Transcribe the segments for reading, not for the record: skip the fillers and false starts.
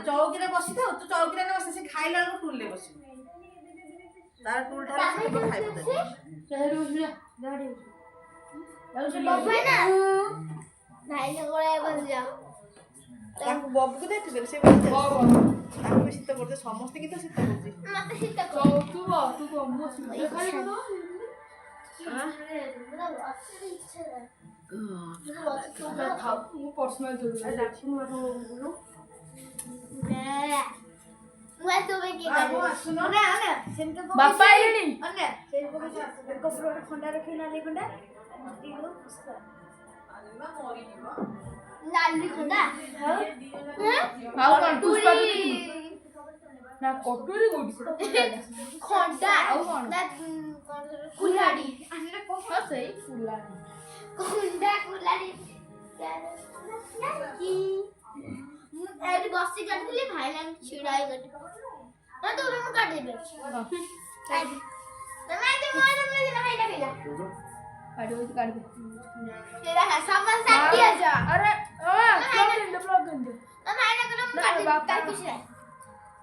चौकी बसी था तू चौकी बस से खाइला टूल ले बस तार टूल ठाल से खाइ ताकू बबू को देख से ताकू शीत करते समस्त की तो शीत करते मते शीत कर तू बम्बू शीत खाइ दो हां ମୁଁ पर्सनल ଜରୁରୀ ଲାठी ମାରୁ ବୋଲୁ ନେ ମୁଁ ତ ବେ କି ସୁନ ନା ନା ସେମିତି ବାପା ଆଇଲେଣି ଅନେ ସେଇ ପକେ କପଡା ଥଣ୍ଡା ରଖି ନାଲି ଖଣ୍ଡା ଦିଗୁ ପୁଷ୍ପା ଆଲିମା ମରି ଯିବ ନାଲି ଖଣ୍ଡା ଆଉ କଣ ପୁଷ୍ପା ନା କଟୁରୀ କୋଠି ଖଣ୍ଡା ଆଉ କଣ ନା କୁଲାଡି ଆନେ କହ ସେଇ କୁଲାଡି कुंडा कुलाड़ी की एडी बस्सी काट दिली भाई लाइन छिड़ाई गट ना तो मैं काट देबे काट तो मैं तो मोर में भाई ना भेजा काट दे तेरा है सामान साथी आ जा अरे ब्लॉग कर दे तो मैं ना करो काट दे तार कुछ है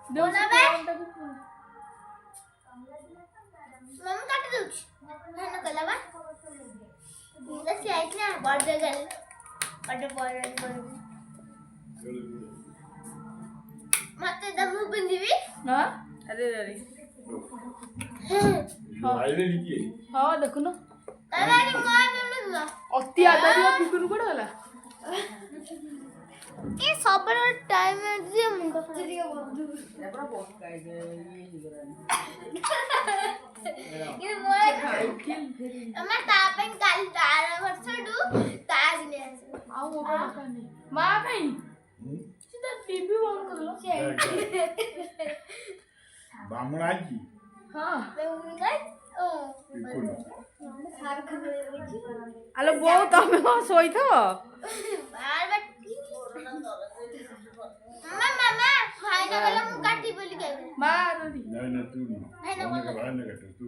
दो ना बे मम्मी काट दे ना कलावा Let's see, I can border girl. मत दमु बंदीवी हां अरे अरे आइले लिखिए हां देखो ना अरे अरे मार ना अति आदरी फिकुन कोड गला ए सबर टाइम जे मुंड फरी बंधु एबरा बहुत काई दे ये मोय खाइकिल फेरी अम्मा तापेन काल तार वर्षडु ताज ने आ वो कानी मा भाई सीधा टीवी ऑन कर लो बामणा जी हां बामणा काय ओ खार खने आलो बहु तमे सोई थो बार बार मामा भाई ना गला मु काटी बोली गई मार दी नहीं ना तू भाई ना बोल भाई ना काट तू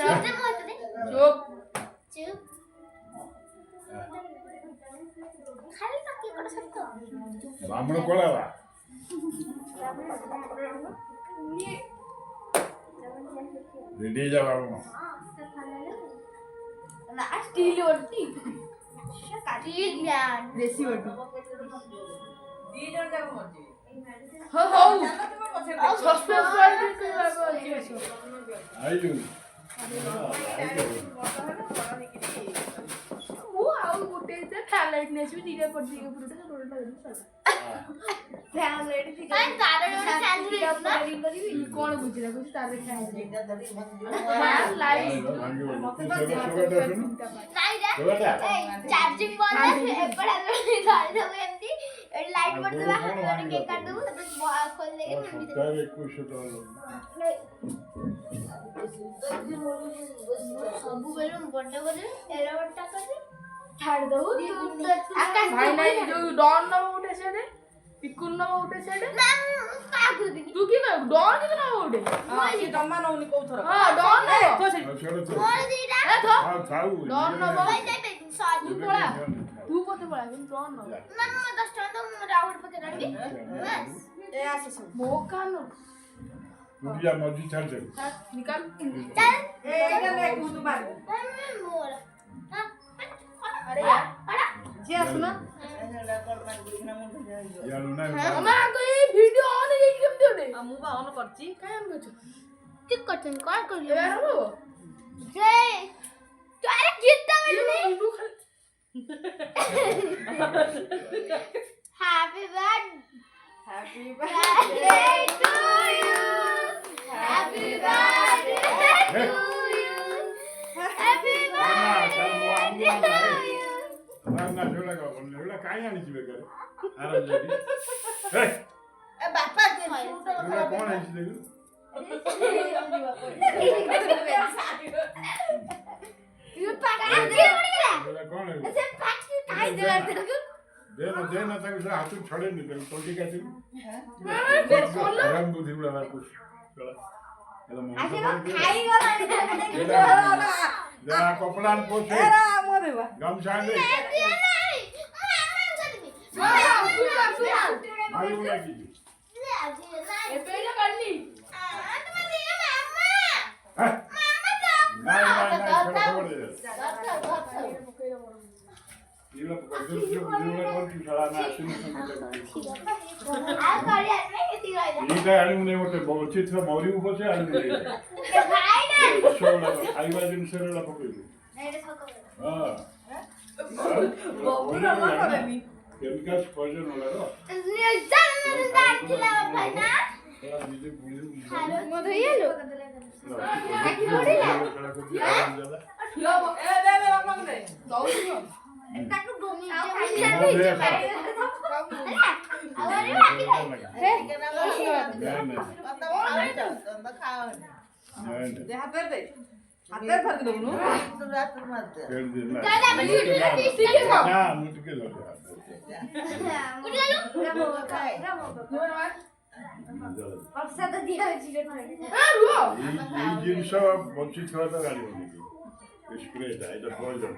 राते मत दे चुप चुप खाली तक कड सकतो बामण कोळावा रेडी जा बामण ना स्टील वरती स्टील ज्ञान देसी वरती दी जण का मजे हो हो सस्पेंस वाली के बाबा जी आइलु वो आउ गुटे से फैलाइट नेस भी दिले पड़ दिए पुरोटा रोलटा फैलाइट थी काई तारे रोड चांदी ना कोन बुझिला कुछ तारे चांदी हां लाइट मते तो नहीं रे ए चार्जिंग बोल एपड़ा गाड़ी दो एमती लाइट पड़ दबा हाथ के काट दो तो खोल देगे मैं भी कुछ सब बेलो बड्डा करे एरा बड्डा करे छाड़ दो तू आकाश भाई नहीं जो डॉन न उठे से दे पिकुन न उठे से दे ना का कर तू की कर डॉन की न उठे हां ये दम्मा न उनी को थोर हां डॉन न तो से मोर दीदा ए थो हां खाऊ डॉन न भाई जाते तू पड़ा तू कोते पड़ा डॉन न मम्मा 10 टका तो राउंड पे रंगी बस ए आसे सब मौका न दुनिया मौजी चल चल निकाल चल ए इधर ले कूद मार मोर हां अरे यार अड़ा जे सुनो यार ना हम कोई वीडियो ऑन है केम देले हम बा ऑन करची काय ऑन करछ ठीक करछन कॉल कर लियो यार हो जे तो अरे गीत गावे happy birthday to you happy birthday to you happy birthday to you ना जोला का बोलले ओला काय आनी छी बेकर आराम जदी ए बापा के ହେଇଛି ଦେଖୁ ଦେନା ତାକୁ ସେ ହାତରୁ ଛଡ଼େଇନି ତାକୁ ତଣ୍ଟି କାଟିବୁ ଆରାମ ବୁଦ୍ଧି ଗୁଡ଼ା ବାହାର କରୁଛୁ ଯାହା କପଡ଼ା ପୋଛେ ଗାମୁଛା ଆଣିଲେ ମାରିବୁ ଲାଗିଛି ଏଇଟା ଆଣିବୁନି ଗୋଟେ ଚିତ୍ର ମରିବୁ ପଛେ ଆଣିବୁ ଖାଇବା ଜିନିଷରେ ଗୁଡ଼ା ପକେଇବୁ କେମିକାଲ ପଏଜନ ଗୁଡ଼ାକ ଜିନିଷ ବଞ୍ଚିଥିବାଟା ଜାଣିବନି ସ୍ପ୍ରେଟା ଏଇଟା ପଏଜନ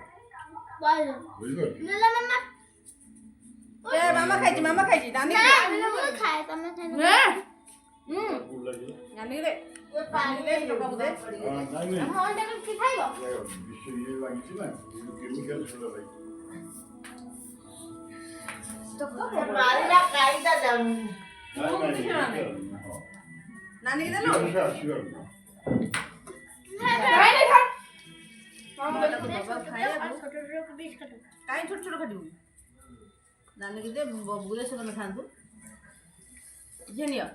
ମାମା ଖାଇଛି ନାନୀ ଲାଗିଛି ନା କେମିକାଲ ନାନୀ ଦେଲୁ କାଇଁ ଛୋଟ ଛୋଟ କାଟିବୁ ନାନୀ କି ଦେ ବୁଲେ ସେ ତମେ ଖାଆନ୍ତୁ ଝିଅ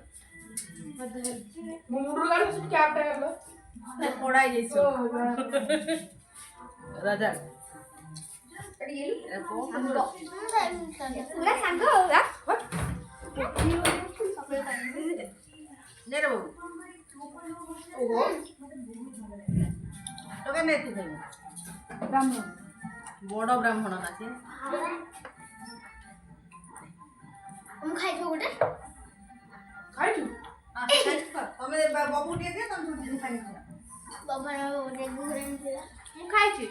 ପଡା ହେଇଯାଇଛି ରାଜା ବଡ ବ୍ରାହ୍ମଣ ନା ସେ ଖାଇଛୁ ଗୋଟେ ଖାଇଛୁ ତମେ ବବୁ ଟିକେ ଦିଅ ତମେ ଖାଇଛ ମୁଁ ଖାଇଛି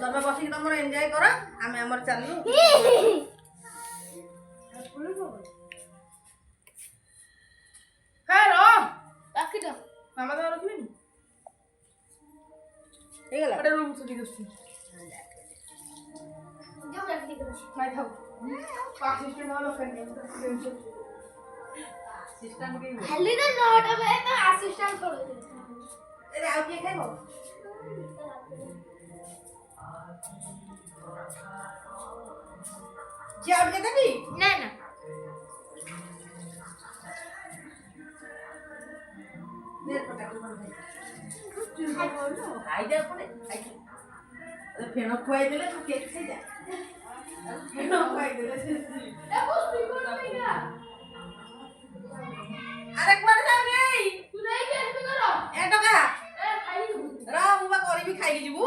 ତମେ ବସିକି ତମର ଏନ୍ଜୟ କର ଆମେ ଆମର ଚାଲିଲୁ ମାମା ତ ରଖିବେନି ହେଇଗଲା ଗୋଟେ ରୁମ୍ ସୁଧି ଦଉଛି ଖାଲି ତ 9ଟା ବେଳେ ତ ଆସିଷ୍ଟାଣ୍ଟ କରୁଥିଲେ ଆଉ କିଏ ଖାଇବ ଝିଅ ଆଉ ଟିକେ ଦେବି ନା ଖାଇଦେ ପୁଣି ଫେଣ ଖୁଆଇଦେଲେ ତୁ କେକ୍ ଖାଇଯା ଫେଣ ଖୁଆଇଦେଲେ ଆରେ କୁଆଡେ ଯାଉନି ତୁ ନେଇ କି ଆସିବି କର ଏ ଟଙ୍କା ଏ ଖାଇ ଯିବୁ ର ମୁଁ ବା କରିବି ଖାଇକି ଯିବୁ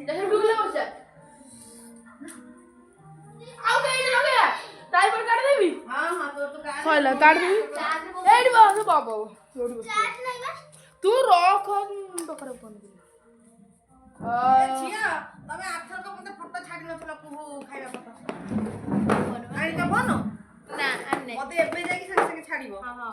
ଦେଖେ ଡୁଲେ ବସେ ଆଉ କେଇ ଲଗେ야 ଟାଇପର କାଟି ଦେବି ହଁ ତୋ ତୁ କାଟ ସଇଲା କାଟି ଦେବି ଏଇଠି ବସ ବାবা ଏଇଠି ବସ ଚାଟ ନାହିଁ ବା ତୁ ରଖ ଦୋକାନ ଫୋନ ଝିଅ ତମେ ଆଥର ତ ମତେ ଫଟୋ ଛାଡି ନଥିଲ କୁହୁ ଖାଇବା ଫଟୋ ଆଣିଛ ଫୋନ ନା ଆନେ ମତେ ଏବେ ଯାଇକି ସାଙ୍ଗେ ସାଙ୍ଗେ ଛାଡିବ ହଁ